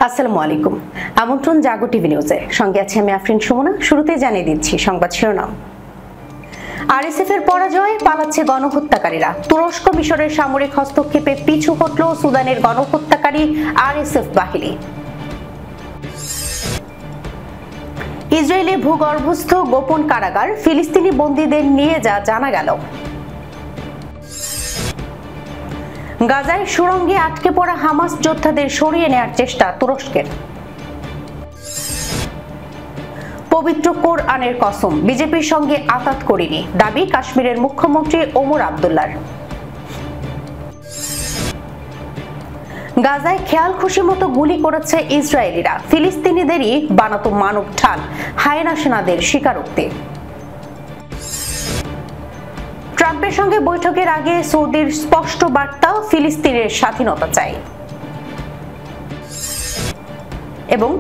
আসসালামু আলাইকুম। আমন্ত্রণ জাগো টিভি নিউজে, সঙ্গে আছি আমি আফরিন সুমনা। শুরুতেই জানিয়ে দিচ্ছি সংবাদ শিরোনাম। আরএসএফ এর পরাজয়, পালাচ্ছে গণহত্যাকারীরা। তুরস্ক মিশরের সামরিক হস্তক্ষেপে পিছু হটল সুদানের গণহত্যাকারী আরএসএফ বাহিনী। ইসরায়েলে ভূগর্ভস্থ গোপন কারাগার, ফিলিস্তিনি বন্দীদের নিয়ে জানা গেল। গাজায় সুড়ঙ্গে আটকে পড়া হামাস যোদ্ধাদের সরিয়ে নেয়ার চেষ্টা তুরস্কের। পবিত্র কোরআনের কসম, বিজেপির সঙ্গে আতাত করিনি, দাবি কাশ্মীরের মুখ্যমন্ত্রী ওমর আব্দুল্লাহর। গাজায় খেয়াল খুশি মতো গুলি করেছে ইসরায়েলিরা, ফিলিস্তিনিদেরই বানাতো মানব ঢাল, হায়েনা সেনাদের স্বীকারোক্তি। ট্রাম্পের সঙ্গে বৈঠকের আগে সৌদির স্পষ্ট বার্তা, ফিলিস্তিনের স্বাধীনতা চাই। এবং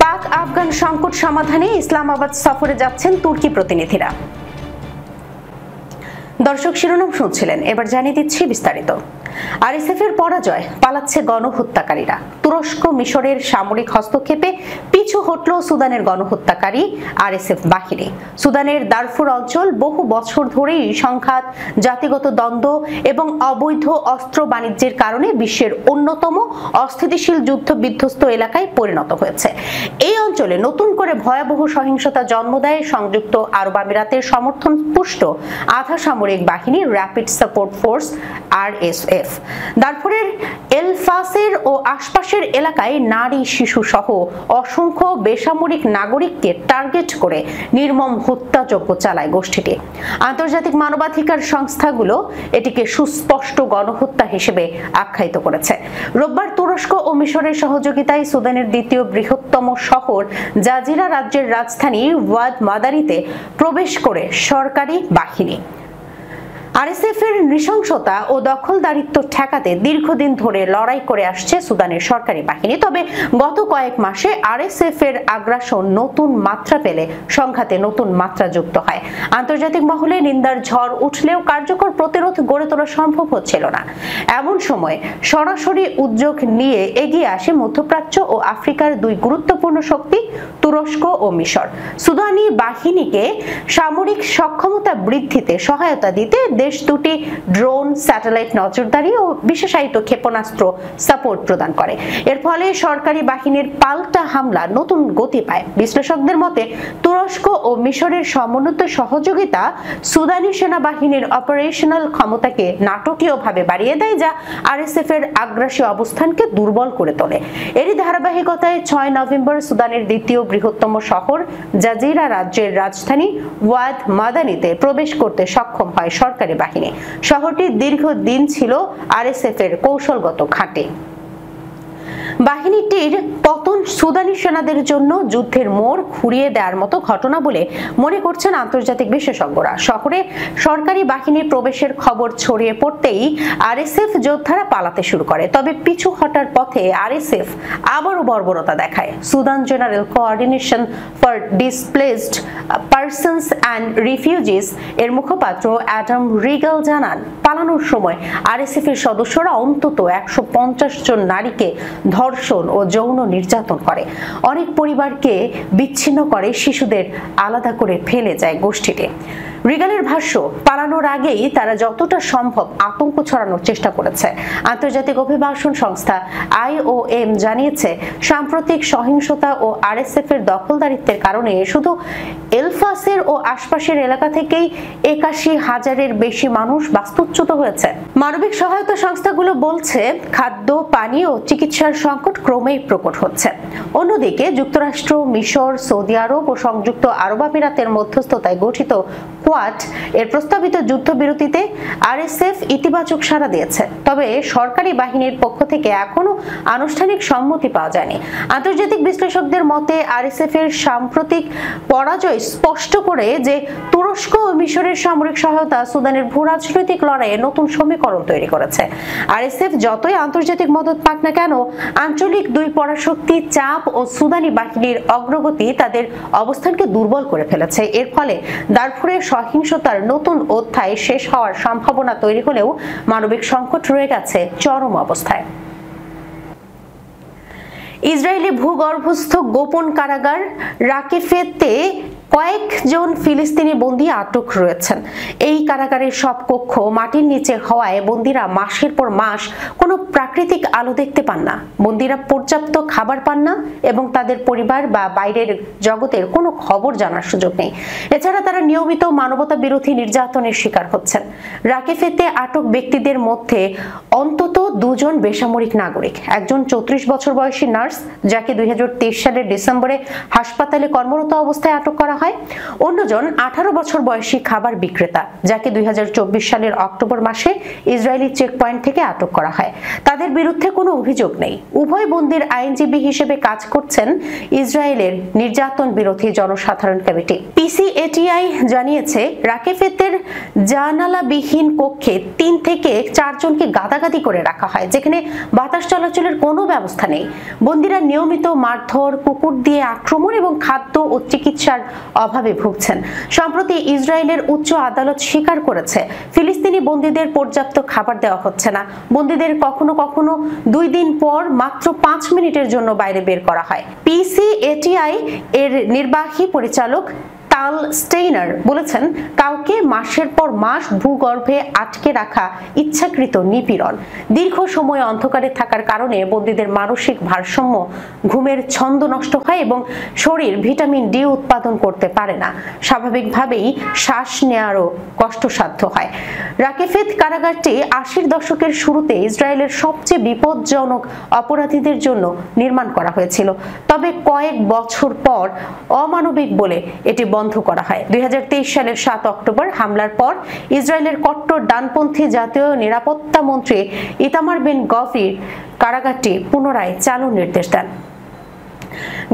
পাক আফগান সংকট সমাধানে ইসলামাবাদ সফরে যাচ্ছেন তুর্কি প্রতিনিধিরা। দর্শক, শিরোনাম শুনছিলেন, এবার জানিয়ে দিচ্ছি বিস্তারিত। আরএসএফ এর পরাজয়, পালাচ্ছে গণহত্যাকারীরা। তুরস্ক মিশরের সামরিক হস্তক্ষেপে পিছু হটল সুদানের গণহত্যাকারী আরএসএফ বাহিনী। সুদানের দারফুর অঞ্চল বহু বছর ধরেই সংঘাত, জাতিগত দ্বন্দ্ব এবং অবৈধ অস্ত্র বাণিজ্যের কারণে বিশ্বের অন্যতম অস্থিতিশীল যুদ্ধ বিধ্বস্ত এলাকায় পরিণত হয়েছে। এই অঞ্চলে নতুন করে ভয়াবহ সহিংসতা জন্ম দেয় সংযুক্ত আরব আমিরাতের সমর্থন পুষ্ট আধা সামরিক বাহিনী র্যাপিড সাপোর্ট ফোর্স আরএসএফ। দারফুরের এল ফাসের ও আশপাশের এলাকায় নারী, শিশু সহ অসংখ্য বেসামরিক নাগরিককে টার্গেট করে নির্মম হত্যাযজ্ঞ চালায় গোষ্ঠীটি। আন্তর্জাতিক মানবাধিকার সংস্থাগুলো এটিকে সুস্পষ্ট গণহত্যা হিসেবে আখ্যায়িত করেছে। রোববার তুরস্ক ও মিশরের সহযোগিতায় সুদানের দ্বিতীয় বৃহত্তম শহর জাজিরা রাজ্যের রাজধানী ওয়াদ মাদানিতে প্রবেশ করে সরকারি বাহিনী। আরএসএফ এর নৃশংসতা ও দখলদারিত্ব ঠেকাতে দীর্ঘদিন ধরে লড়াই করে আসছে সুদানের সরকারি বাহিনী। তবে গত কয়েক মাসে আরএসএফ এর আগ্রাসন নতুন মাত্রা পেলে সংঘাতে নতুন মাত্রা যুক্ত হয়। আন্তর্জাতিক মহলে নিন্দার ঝড় উঠলেও কার্যকর প্রতিরোধ গড়ে তোলা সম্ভব হচ্ছিল না। এমন সময় সরাসরি উদ্যোগ নিয়ে এগিয়ে আসে মধ্যপ্রাচ্য ও আফ্রিকার দুই গুরুত্বপূর্ণ শক্তি, তুরস্ক ও মিশর। সুদানি বাহিনীকে সামরিক সক্ষমতা বৃদ্ধিতে সহায়তা দিতে দেশ দুটি ড্রোন, স্যাটেলাইট নজরদারি ও বিশেষায়িত ক্ষেপণাস্ত্র সাপোর্ট প্রদান করে। এর ফলে সরকারি বাহিনীর পাল্টা হামলা নতুন গতি পায়। বিশ্লেষকদের মতে তুরস্ক ও মিশরের সমন্বিত সহযোগিতা সুদানি সেনাবাহিনীর অপারেশনাল ক্ষমতাকে নাটকীয়ভাবে বাড়িয়ে দেয়, যা আরএসএফ এর আগ্রাসী অবস্থানকে দুর্বল করে তোলে। এরই ধারাবাহিকতায় 6 নভেম্বর সুদানের দ্বিতীয় বৃহত্তম শহর জাজিরা রাজ্যের রাজধানী ওয়াদ মাদানিতে প্রবেশ করতে সক্ষম হয় সরকারি বাহিনী। শহরটি দীর্ঘদিন ছিল আরএসএফ এর কৌশলগত ঘাঁটি। বাহিনীটির পতন সুদানি সেনাদের জন্য যুদ্ধের মোড় ঘুরিয়ে দেওয়ার মতো ঘটনা বলে মনে করছেন আন্তর্জাতিক বিশেষজ্ঞরা। শহরে সরকারি বাহিনীর প্রবেশের খবর ছড়িয়ে পড়তেই আরএসএফ যোদ্ধারা পালাতে শুরু করে। তবে পিছু হটার পথে আরএসএফ আবারও বর্বরতা দেখায়। Sudan general coordination for displaced persons and refugees এর মুখপাত্র অ্যাডাম রিগাল জানান, পালানোর সময় আরএসএফ এর সদস্যরা অন্তত 150 জন নারীকে ধর্ষণ ও যৌন নির্যাতন করে। অনেক পরিবারকে বিচ্ছিন্ন করে, শিশুদের আলাদা করে ফেলে যায় গোষ্ঠীটি। রিগালের ভাষ্য, পালানোর আগেই তারা যতটা সম্ভব আতঙ্ক ছড়ানোর চেষ্টা করেছে। আন্তর্জাতিক অভিবাসন সংস্থা IOM জানিয়েছে, সাম্প্রতিক সহিংসতা ও আরএসএফ এর দখলদারিত্বের কারণে শুধু এলফাসের ও আশপাশের এলাকা থেকেই 81,000-এর বেশি মানুষ বাস্তুচ্যুত হয়েছে। মানবিক সহায়তা সংস্থাগুলো বলছে, খাদ্য, পানি ও চিকিৎসার সংকট ক্রমেই প্রকট হচ্ছে। অন্যদিকে যুক্তরাষ্ট্র, মিশর, সৌদি আরব ও সংযুক্ত আরব আমিরাতের মধ্যস্থতায় গঠিত কোয়াড এর প্রস্তাবিত যুদ্ধবিরতিতে আরএসএফ ইতিবাচক সাড়া দিয়েছে। তবে সরকারি বাহিনীর পক্ষ থেকে এখনো আনুষ্ঠানিক সম্মতি পাওয়া যায়নি। আন্তর্জাতিক বিশ্লেষকদের মতে আরএসএফ এর সাম্প্রতিক পরাজয় স্পষ্ট করে যে তুরস্ক ও মিশরের সামরিক সহায়তা সুদানের ভূরাজনৈতিক লড়াইয়ে নতুন সমীকরণ তৈরি করেছে। আরএসএফ যতই আন্তর্জাতিক মদত পাক না কেন, আঞ্চলিক দুই পরাশক্তি চাপ ও সুদানি বাহিনীর অগ্রগতি তাদের অবস্থানকে দুর্বল করে ফেলেছে। এর ফলে দারফুরের সহিংসতার নতুন অধ্যায় শেষ হওয়ার সম্ভাবনা তৈরি হলেও মানবিক সংকট রয়ে গেছে চরম অবস্থায়। ইসরায়েলি ভূগর্ভস্থ গোপন কারাগার রাকেফেতে কয়েকজন ফিলিস্তিনি বন্দী আটক রয়েছেন। এই কারাগারের সব কক্ষ মাটির নিচে হওয়ায় বন্দীরা মাসের পর মাস কোনো প্রাকৃতিক আলো দেখতে পান না, বন্দীরা পর্যাপ্ত খাবার পান না এবং তাদের পরিবার বা বাইরের জগতের কোনো খবর জানার সুযোগ নেই। এছাড়া তারা নিয়মিত মানবতা বিরোধী নির্যাতনের শিকার হচ্ছেন। রাকেফেতে আটক ব্যক্তিদের মধ্যে অন্তত দুজন বেসামরিক নাগরিক, একজন 34 বছর বয়সী নার্স যাকে 2023 সালের ডিসেম্বরে হাসপাতালে কর্মরত অবস্থায় আটক করা হয়, অন্যজন 18 বছর বয়সী খাবার বিক্রেতা যাকে 2024 সালের অক্টোবর মাসে ইসরায়েলি চেকপয়েন্ট থেকে আটক করা হয়। তাদের বিরুদ্ধে কোনো অভিযোগ নেই। উভয় বন্দীর আইনজীবী হিসেবে কাজ করছেন ইসরায়েলের নির্যাতন বিরোধী জনসাধারণ কমিটি। পিসিএটিআই জানিয়েছে রাকেফেতের জানালাবিহীন কক্ষে 3 থেকে 4 জনকে গাদাগাদি করে রাখা হয়, যেখানে বাতাস চলাচলের কোনো ব্যবস্থা নেই। বন্দীরা নিয়মিত মারধর, কুকুর দিয়ে আক্রমণ এবং খাদ্য ও চিকিৎসার অভাবে ভুগছেন। সম্প্রতি ইসরায়েলের উচ্চ আদালত স্বীকার করেছে ফিলিস্তিনি বন্দীদের পর্যাপ্ত খাবার দেওয়া হচ্ছে না। বন্দীদের কখনো কখনো 2 দিন পর মাত্র 5 মিনিটের জন্য বাইরে বের করা হয়। পিসিএটিআই এর নির্বাহী পরিচালক টাল স্টেইনার বলেছেন, কাউকে মাসের পর মাস ভূগর্ভে আটকে রাখা ইচ্ছাকৃত নিপীড়ন। দীর্ঘ সময় অন্ধকারে থাকার কারণে বন্দীদের মানসিক ভারসাম্য, ঘুমের ছন্দ নষ্ট হয় এবং শরীর ভিটামিন ডি উৎপাদন করতে পারে না। স্বাভাবিকভাবেই শ্বাস নেওয়ারও কষ্টসাধ্য হয়। রাকেফেত কারাগারটি 80-র দশকের শুরুতে ইসরায়েলের সবচেয়ে বিপজ্জনক অপরাধীদের জন্য নির্মাণ করা হয়েছিল, তবে কয়েক বছর পর অমানবিক বলে এটি বন্ধ করা হয়। 2023 সালের 7 অক্টোবর হামলার পর ইসরায়েলের কট্টর ডানপন্থী জাতীয় নিরাপত্তা মন্ত্রী ইতামার বিন গভির কারাগারটি পুনরায় চালুর নির্দেশ দেন।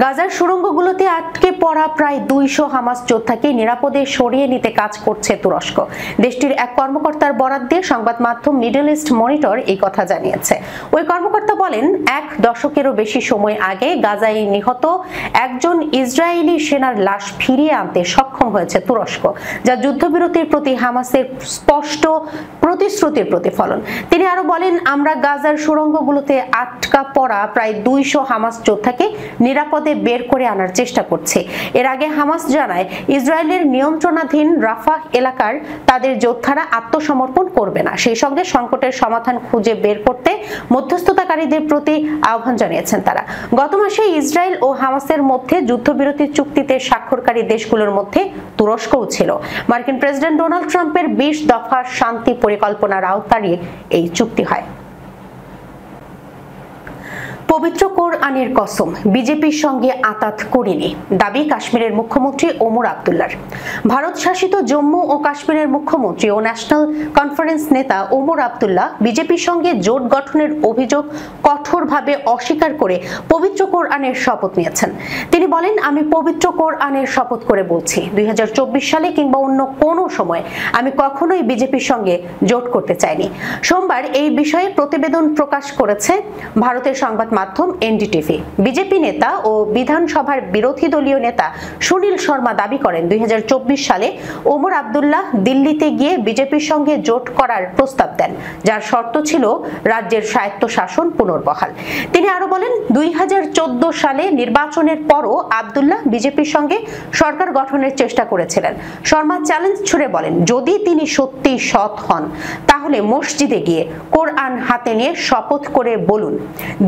গাজার সুড়ঙ্গগুলোতে আটকে পড়া প্রায় 200 হামাস যোদ্ধাকে নিরাপদে সরিয়ে নিতে কাজ করছে তুরস্ক। দেশটির এক কর্মকর্তার বরাত দিয়ে সংবাদ মাধ্যম মিডল ইস্ট মনিটর এই কথা জানিয়েছে। ওই কর্মকর্তা বলেন, 1 দশকেরও বেশি সময় আগে গাজায় নিহত একজন ইসরায়েলি সেনার লাশ ফিরিয়ে আনতে সক্ষম হয়েছে তুরস্ক, যা যুদ্ধবিরতির প্রতি হামাসের স্পষ্ট প্রতিশ্রুতির প্রতিফলন। তিনি আরো বলেন, আমরা গাজার সুড়ঙ্গগুলোতে আটকা পড়া প্রায় 200 হামাস যোদ্ধাকে নিরাপদে বের করে আনার চেষ্টা করছে। এর আগে হামাস জানায়, ইসরায়েলের নিয়ন্ত্রণাধীন রাফাহ এলাকার তাদের যোদ্ধারা আত্মসমর্পণ করবে না। সেই সঙ্গে সংকটের সমাধান খুঁজে বের করতে মধ্যস্থতাকারীদের প্রতি আহ্বান জানিয়েছেন তারা। গত মাসে ইসরায়েল ও হামাসের মধ্যে যুদ্ধবিরতি চুক্তিতে স্বাক্ষরকারী দেশগুলোর মধ্যে তুরস্কও ছিল। মার্কিন প্রেসিডেন্ট ডোনাল্ড ট্রাম্পের 20 দফা শান্তি পরিকল্পনার আওতায় এই চুক্তি হয়। পবিত্র কোরআনের কসম, বিজেপির সঙ্গে আতাত করিনি, দাবি কাশ্মীরের মুখ্যমন্ত্রী ওমর আবদুল্লার। ভারত শাসিত জম্মু ও কাশ্মীরের মুখ্যমন্ত্রী ও ন্যাশনাল কনফারেন্স নেতা ওমর আবদুল্লাহ বিজেপির সঙ্গে জোট গঠনের অভিযোগ কঠোরভাবে অস্বীকার করে পবিত্র কোরআনের শপথ নিয়েছেন। তিনি বলেন, আমি পবিত্র কোরআনের শপথ করে বলছি, 2024 সালে কিংবা অন্য কোনো সময় আমি কখনোই বিজেপির সঙ্গে জোট করতে চাইনি। সোমবার এই বিষয়ে প্রতিবেদন প্রকাশ করেছে ভারতের সংবাদ মাধ্যম এনডিটিভি। বিজেপি নেতা ও বিধানসভার বিরোধী দলীয় নেতা সুনীল শর্মা দাবি করেন, 2024 সালে ওমর আবদুল্লাহ দিল্লিতে গিয়ে বিজেপির সঙ্গে জোট করার প্রস্তাব দেন, যার শর্ত ছিল রাজ্যের স্বায়ত্তশাসন পুনর্বহাল। তিনি আরো বলেন, 2014 সালে নির্বাচনের পরও আবদুল্লাহ বিজেপির সঙ্গে সরকার গঠনের চেষ্টা করেছিলেন। শর্মা চ্যালেঞ্জ ছুড়ে বলেন, যদি তিনি সত্যি সৎ হন তাহলে মসজিদে গিয়ে কোরআন হাতে নিয়ে শপথ করে বলুন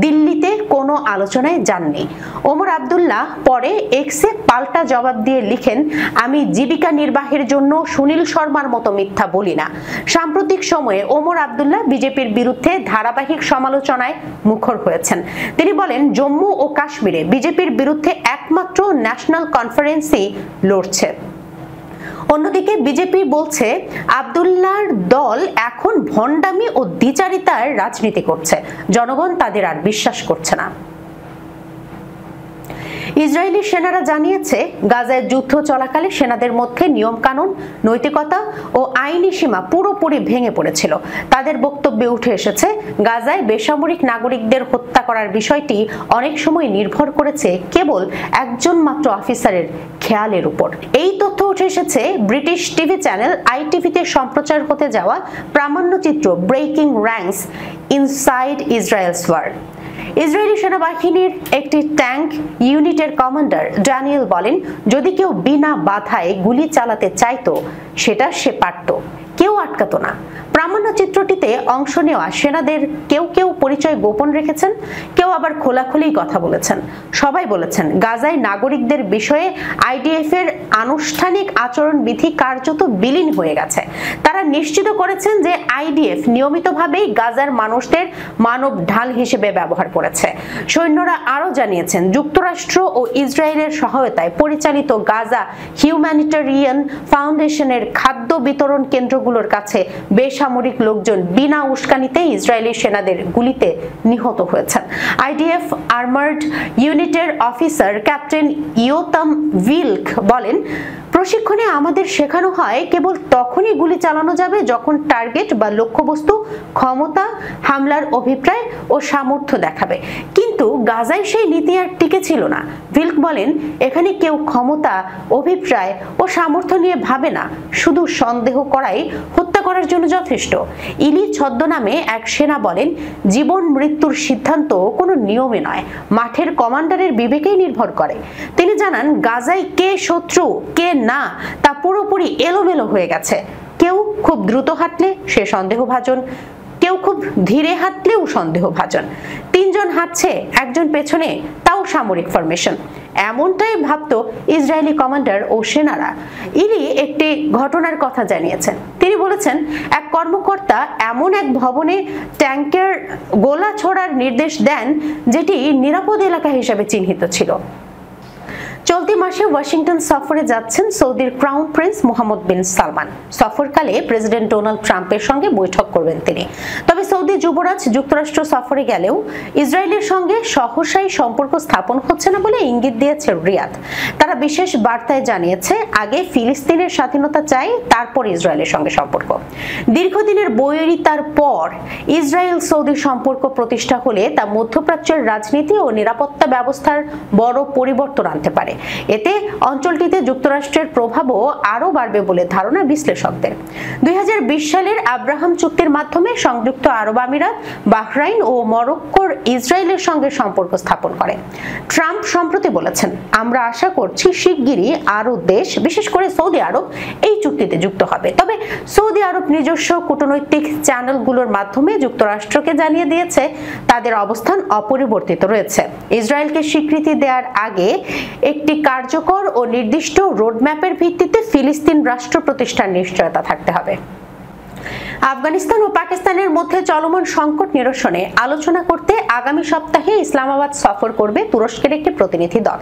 দিল্লিতে কোনো আলোচনায় যাননি। ওমর আবদুল্লাহ পরে এক্সে পাল্টা জবাব দিয়ে লিখেন, আমি জীবিকা নির্বাহের জন্য সুনীল শর্মার মতো মিথ্যা বলি না। সাম্প্রতিক সময়ে ওমর আবদুল্লাহ বিজেপির বিরুদ্ধে ধারাবাহিক সমালোচনায় মুখর হয়েছেন। তিনি বলেন, জম্মু ও কাশ্মীরে বিজেপির বিরুদ্ধে একমাত্র ন্যাশনাল কনফারেন্সই লড়ছে। অন্যদিকে বিজেপি বলছে, আবদুল্লাহর দল এখন ভণ্ডামি ও দ্বিচারিতার রাজনীতি করছে, জনগণ তাদের আর বিশ্বাস করছে না। ইসরায়েলি সেনারা জানিয়েছে, গাজায় যুদ্ধ চলাকালে সেনাদের মধ্যে নিয়ম কানুন, নৈতিকতা ও আইনি সীমা পুরোপুরি ভেঙে পড়েছিল। তাদের বক্তব্যে উঠে এসেছে, গাজায় বেসামরিক নাগরিকদের হত্যা করার বিষয়টি অনেক সময় নির্ভর করেছে কেবল একজন মাত্র অফিসারের খেয়ালের উপর। এই তথ্য উঠে এসেছে ব্রিটিশ টিভি চ্যানেল আইটিভিতে সম্প্রচার হতে যাওয়া প্রামাণ্যচিত্র breaking ranks inside Israel's war. Israeli সেনাবাহিনীর একটি ট্যাঙ্ক ইউনিটের কমান্ডার ড্যানিয়েল বলেন, যদি কেউ বিনা বাধায় গুলি চালাতে চাইতো সেটা সে পারত, কেউ আটকাতো না। প্রামাণ্য চিত্রটিতে অংশ নেওয়া সেনাদের কেউ কেউ পরিচয় গোপন রেখেছেন, কেউ আবার খোলাখুলি কথা বলেছেন। সবাই বলেছেন গাজায় নাগরিকদের বিষয়ে আইডিএফ এর আনুষ্ঠানিক আচরণবিধি কার্যত বিলীন হয়ে গেছে। তারা নিশ্চিত করেছেন যে আইডিএফ নিয়মিতভাবেই গাজার মানুষদের মানব ঢাল হিসেবে ব্যবহার করেছে। সৈন্যরা আরও জানিয়েছেন যুক্তরাষ্ট্র ও ইসরায়েলের সহায়তায় পরিচালিত গাজা হিউম্যানিটেরিয়ান ফাউন্ডেশনের খাদ্য বিতরণ কেন্দ্রগুলোর কাছে বেসামরিক লোকজন বিনা উস্কানিতে ইসরায়েলি সেনাদের গুলিতে নিহত হয়েছেন। আইডিএফ আর্মার্ড ইউনিটের অফিসার ক্যাপ্টেন ইয়োতাম ভিল্ক বলেন, প্রশিক্ষণে আমাদের শেখানো হয় কেবল তখনই গুলি চালানো যাবে যখন টার্গেট বা লক্ষ্যবস্তু ক্ষমতা, হামলার অভিপ্রায় ও সামর্থ্য দেখাবে। কিন্তু গাজায় সেই নীতি আর টিকে ছিল না। ভিল্ক বলেন, এখানে কেউ ক্ষমতা, অভিপ্রায় ও সামর্থ্য নিয়ে ভাবে না, শুধু সন্দেহ করাই হত্যা করার জন্য যথেষ্ট। ইলি ছদ্মনামে এক সেনা বলেন, জীবন মৃত্যুর সিদ্ধান্ত কোনো নিয়মে নয়, মাঠের কমান্ডারের বিবেকেই নির্ভর করে। তিনি জানান, গাজায় কে শত্রু কে না তা পুরোপুরি এলোমেলো হয়ে গেছে। কেউ খুব দ্রুত হাঁটলে সে সন্দেহভাজন, কেউ খুব ধীরে হাঁটলেও সন্দেহভাজন। তিনজন হাঁটছে, একজন পেছনে, তাও সামরিক ফরমেশন। এমনটাই ভাবত ইসরায়েলি কমান্ডার ও সেনারা। ইলি একটি ঘটনার কথা জানিয়েছেন। তিনি বলেছেন, এক কর্মকর্তা এমন এক ভবনে ট্যাঙ্কের গোলা ছোড়ার নির্দেশ দেন যেটি নিরাপদ এলাকা হিসেবে চিহ্নিত ছিল। চলতি মাসে ওয়াশিংটন সফরে যাচ্ছেন সৌদির ক্রাউন প্রিন্স মোহাম্মদ বিন সালমান। সফরকালে প্রেসিডেন্ট ডোনাল্ড ট্রাম্পের সঙ্গে বৈঠক করবেন তিনি। তবে সৌদি যুবরাজ যুক্তরাষ্ট্র সফরে গেলেও ইসরায়েলের সঙ্গে সহসাই সম্পর্ক স্থাপন হচ্ছে না বলে ইঙ্গিত দিয়েছে রিয়াদ। তারা বিশেষ বার্তায় জানিয়েছে, আগে ফিলিস্তিনের স্বাধীনতা চাই, তারপর ইসরায়েলের সঙ্গে সম্পর্ক। দীর্ঘদিনের বৈরিতার পর ইসরায়েল সৌদি সম্পর্ক প্রতিষ্ঠা হলে তা মধ্যপ্রাচ্যের রাজনীতি ও নিরাপত্তা ব্যবস্থার বড় পরিবর্তন আনতে পারে। এতে অঞ্চলটিতে যুক্তরাষ্ট্রের প্রভাবও আরও বাড়বে বলে ধারণা বিশ্লেষকদের। 2020 সালের আব্রাহাম চুক্তির মাধ্যমে সংযুক্ত আরব আমিরাত, বাহরাইন ও মরক্কোর ইসরায়েলের সঙ্গে সম্পর্ক স্থাপন করে। ট্রাম্প সম্প্রতি বলেছেন, আমরা আশা করছি শিগগিরই আরও দেশ, বিশেষ করে সৌদি আরব, এই চুক্তিতে যুক্ত হবে। তবে সৌদি আরব নিজস্ব কূটনৈতিক চ্যানেলগুলোর মাধ্যমে যুক্তরাষ্ট্রকে জানিয়ে দিয়েছে তাদের অবস্থান অপরিবর্তিত রয়েছে। ইসরায়েলকে স্বীকৃতি দেওয়ার আগে একটি কার্যকর ও নির্দিষ্ট রোডম্যাপের ভিত্তিতে ফিলিস্তিন রাষ্ট্র প্রতিষ্ঠার নিশ্চয়তা থাকতে হবে। আফগানিস্তান ও পাকিস্তানের মধ্যে চলমান সংকট নিরসনে আলোচনা করতে আগামী সপ্তাহে ইসলামাবাদ সফর করবে তুরস্কের একটি প্রতিনিধি দল।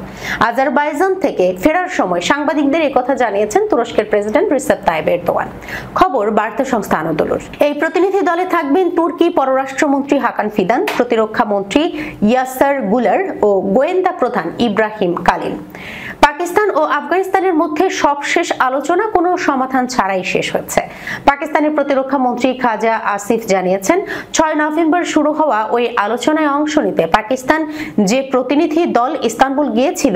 আজারবাইজান থেকে ফেরার সময় সাংবাদিকদের একথা জানিয়েছেন তুরস্কের প্রেসিডেন্ট রিসেপ তাইয়েপ এরদোয়ান। খবর বার্তা সংস্থা আনাদোলুর। এই প্রতিনিধি দলে থাকবেন তুর্কি পররাষ্ট্রমন্ত্রী হাকান ফিদান, প্রতিরক্ষা মন্ত্রী ইয়াসার গুলার ও গোয়েন্দা প্রধান ইব্রাহিম কালিন। পাকিস্তান ও আফগানিস্তানের মধ্যে সবশেষ আলোচনা কোনো সমাধান ছাড়াই শেষ হয়েছে। পাকিস্তানের প্রতিরক্ষা মন্ত্রী খাজা আসিফ জানিয়েছেন, 6 নভেম্বর শুরু হওয়া ওই আলোচনায় অংশ নিতে পাকিস্তান যে প্রতিনিধি দল ইস্তানবুল গিয়েছিল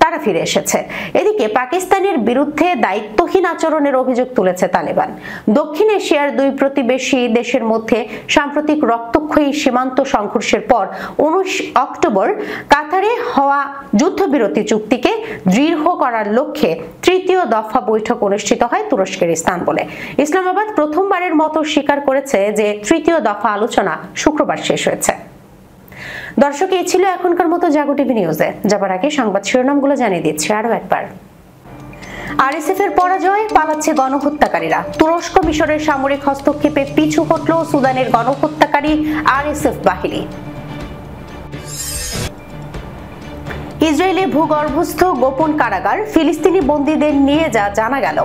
তারা ফিরে এসেছে। এদিকে পাকিস্তানের বিরুদ্ধে দায়িত্বহীন আচরণের অভিযোগ তুলেছে তালেবান। দক্ষিণ এশিয়ার দুই প্রতিবেশী দেশের মধ্যে সাম্প্রতিক রক্তক্ষয়ী সীমান্ত সংঘর্ষের পর 19 অক্টোবর কাতারে হওয়া যুদ্ধবিরতি চুক্তিকে দৃঢ় করার লক্ষ্যে তৃতীয় দফা বৈঠক অনুষ্ঠিত হয় তুরস্কের ইস্তানবুলে। ইসলামাবাদ প্রথমবারের মতো স্বীকার করেছে যে তৃতীয় দফা আলোচনা শুক্রবার শেষ হয়েছে। দর্শক, এই ছিল এখনকার মতো জাগো টিভি নিউজে। যাবার আগে সংবাদ শিরোনামগুলো জানিয়ে দিচ্ছি আরো একবার। আরএসএফ এর পরাজয়, পালাচ্ছে গণহত্যাকারীরা। তুরস্ক মিশরের সামরিক হস্তক্ষেপে পিছু হটল সুদানের গণহত্যাকারী আরএসএফ বাহিনী। ইসরায়েলে ভূগর্ভস্থ গোপন কারাগার, ফিলিস্তিনি বন্দীদের নিয়ে জানা গেল।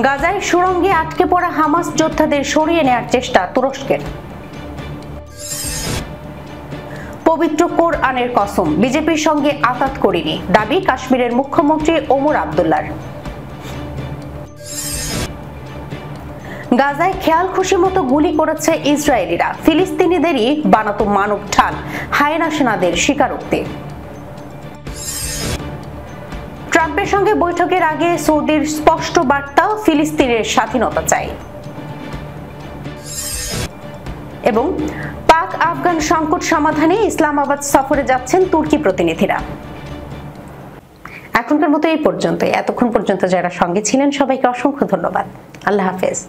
গাজায় সুড়ঙ্গে আটকে পড়া হামাস যোদ্ধাদের সরিয়ে নেওয়ার চেষ্টা তুরস্কের। পবিত্র কোরআনের কসম, বিজেপির সঙ্গে আতাত করিনি, দাবি কাশ্মীরের মুখ্যমন্ত্রী ওমর আব্দুল্লাহর। গাজায় খেয়াল খুশি মতো গুলি করেছে ইসরায়েলিরা, ফিলিস্তিনিদেরই বানাতো মানব ঢাল, হায়েনা সেনাদের স্বীকারোক্তি। ট্রাম্পের সঙ্গে বৈঠকের আগে সৌদির স্পষ্ট বার্তা, ফিলিস্তিনের স্বাধীনতা চাই। এবং পাক আফগান সংকট সমাধানে ইসলামাবাদ সফরে যাচ্ছেন তুর্কি প্রতিনিধিরা। এখনকার মতো এই পর্যন্ত। এতক্ষণ পর্যন্ত যারা সঙ্গে ছিলেন সবাইকে অসংখ্য ধন্যবাদ। আল্লাহ হাফেজ।